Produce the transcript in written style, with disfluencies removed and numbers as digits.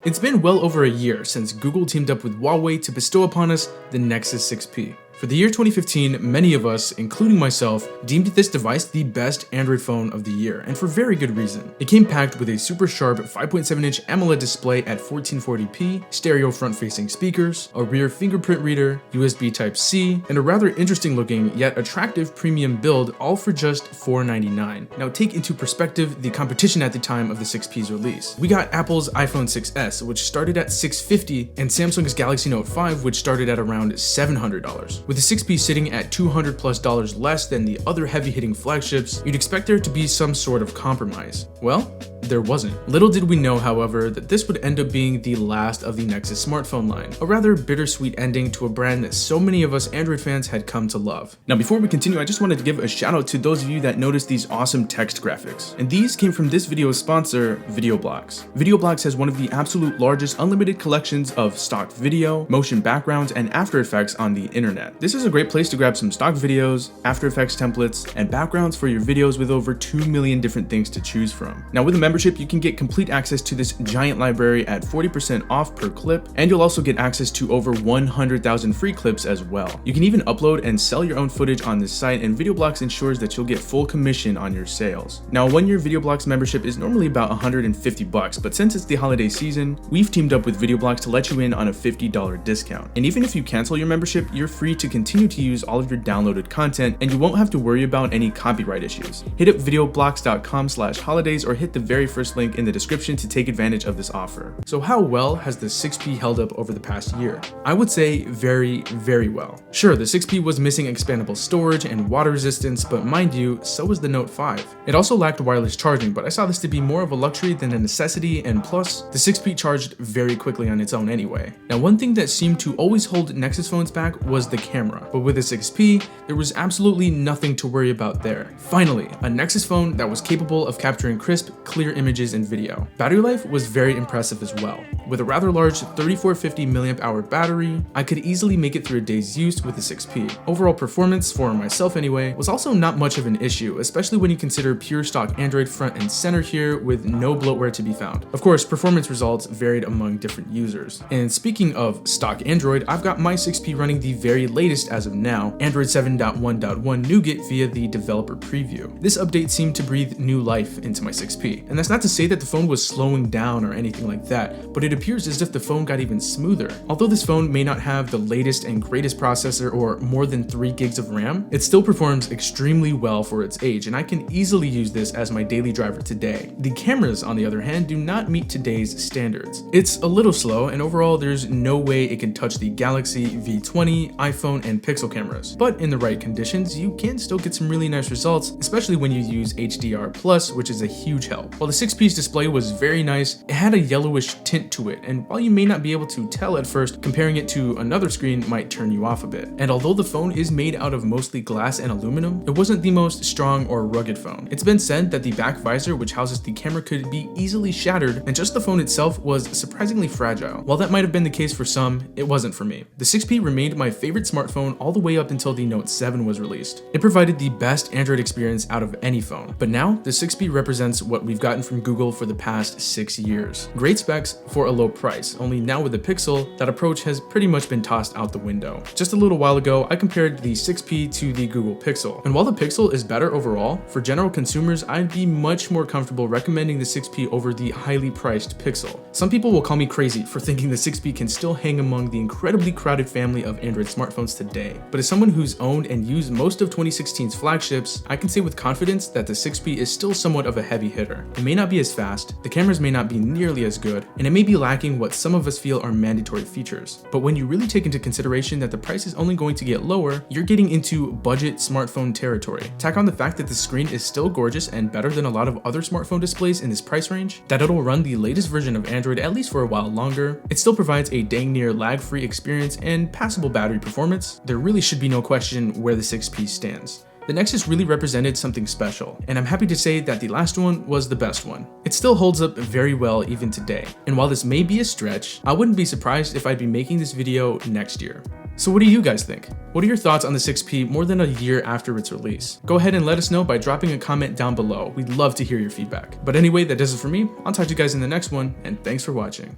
It's been well over a year since Google teamed up with Huawei to bestow upon us the Nexus 6P. For the year 2015, many of us, including myself, deemed this device the best Android phone of the year, and for very good reason. It came packed with a super sharp 5.7-inch AMOLED display at 1440p, stereo front-facing speakers, a rear fingerprint reader, USB Type-C, and a rather interesting-looking yet attractive premium build, all for just $499. Now take into perspective the competition at the time of the 6P's release. We got Apple's iPhone 6s, which started at $650, and Samsung's Galaxy Note 5, which started at around $700. With the 6P sitting at $200+ less than the other heavy-hitting flagships, you'd expect there to be some sort of compromise. Well, there wasn't. Little did we know, however, that this would end up being the last of the Nexus smartphone line, a rather bittersweet ending to a brand that so many of us Android fans had come to love. Now before we continue, I just wanted to give a shout out to those of you that noticed these awesome text graphics, and these came from this video's sponsor, VideoBlocks. VideoBlocks has one of the absolute largest unlimited collections of stock video, motion backgrounds, and After Effects on the internet. This is a great place to grab some stock videos, After Effects templates, and backgrounds for your videos with over 2 million different things to choose from. Now with a membership, you can get complete access to this giant library at 40% off per clip, and you'll also get access to over 100,000 free clips as well. You can even upload and sell your own footage on this site, and VideoBlocks ensures that you'll get full commission on your sales. Now, a 1-year VideoBlocks membership is normally about $150, but since it's the holiday season, we've teamed up with VideoBlocks to let you in on a $50 discount. And even if you cancel your membership, you're free to continue to use all of your downloaded content, and you won't have to worry about any copyright issues. Hit up videoblocks.com/holidays or hit the very first link in the description to take advantage of this offer. So how well has the 6P held up over the past year? I would say very, very well. Sure, the 6P was missing expandable storage and water resistance, but mind you, so was the Note 5. It also lacked wireless charging, but I saw this to be more of a luxury than a necessity, and plus, the 6P charged very quickly on its own anyway. Now, one thing that seemed to always hold Nexus phones back was the camera, but with the 6P, there was absolutely nothing to worry about there. Finally, a Nexus phone that was capable of capturing crisp, clear images and video. Battery life was very impressive as well. With a rather large 3450 mAh battery, I could easily make it through a day's use with the 6P. Overall performance, for myself anyway, was also not much of an issue, especially when you consider pure stock Android front and center here with no bloatware to be found. Of course, performance results varied among different users. And speaking of stock Android, I've got my 6P running the very latest as of now, Android 7.1.1 Nougat via the developer preview. This update seemed to breathe new life into my 6P, and that's not to say that the phone was slowing down or anything like that, but it appears as if the phone got even smoother. Although this phone may not have the latest and greatest processor or more than 3 gigs of RAM, it still performs extremely well for its age, and I can easily use this as my daily driver today. The cameras, on the other hand, do not meet today's standards. It's a little slow, and overall there's no way it can touch the Galaxy V20, iPhone, and Pixel cameras. But in the right conditions, you can still get some really nice results, especially when you use HDR+, which is a huge help. While the 6P's display was very nice, it had a yellowish tint to it, and while you may not be able to tell at first, comparing it to another screen might turn you off a bit. And although the phone is made out of mostly glass and aluminum, it wasn't the most strong or rugged phone. It's been said that the back visor, which houses the camera, could be easily shattered, and just the phone itself was surprisingly fragile. While that might have been the case for some, it wasn't for me. The 6P remained my favorite smartphone all the way up until the Note 7 was released. It provided the best Android experience out of any phone, but now the 6P represents what we've gotten from Google for the past 6 years. Great specs for a low price, only now with the Pixel, that approach has pretty much been tossed out the window. Just a little while ago, I compared the 6P to the Google Pixel, and while the Pixel is better overall, for general consumers, I'd be much more comfortable recommending the 6P over the highly priced Pixel. Some people will call me crazy for thinking the 6P can still hang among the incredibly crowded family of Android smartphones today, but as someone who's owned and used most of 2016's flagships, I can say with confidence that the 6P is still somewhat of a heavy hitter. It may not be as fast, the cameras may not be nearly as good, and it may be lacking what some of us feel are mandatory features. But when you really take into consideration that the price is only going to get lower, you're getting into budget smartphone territory. Tack on the fact that the screen is still gorgeous and better than a lot of other smartphone displays in this price range, that it'll run the latest version of Android at least for a while longer, it still provides a dang near lag-free experience and passable battery performance, there really should be no question where the 6P stands. The Nexus really represented something special, and I'm happy to say that the last one was the best one. It still holds up very well even today, and while this may be a stretch, I wouldn't be surprised if I'd be making this video next year. So what do you guys think? What are your thoughts on the 6P more than a year after its release? Go ahead and let us know by dropping a comment down below. We'd love to hear your feedback. But anyway, that does it for me. I'll talk to you guys in the next one, and thanks for watching.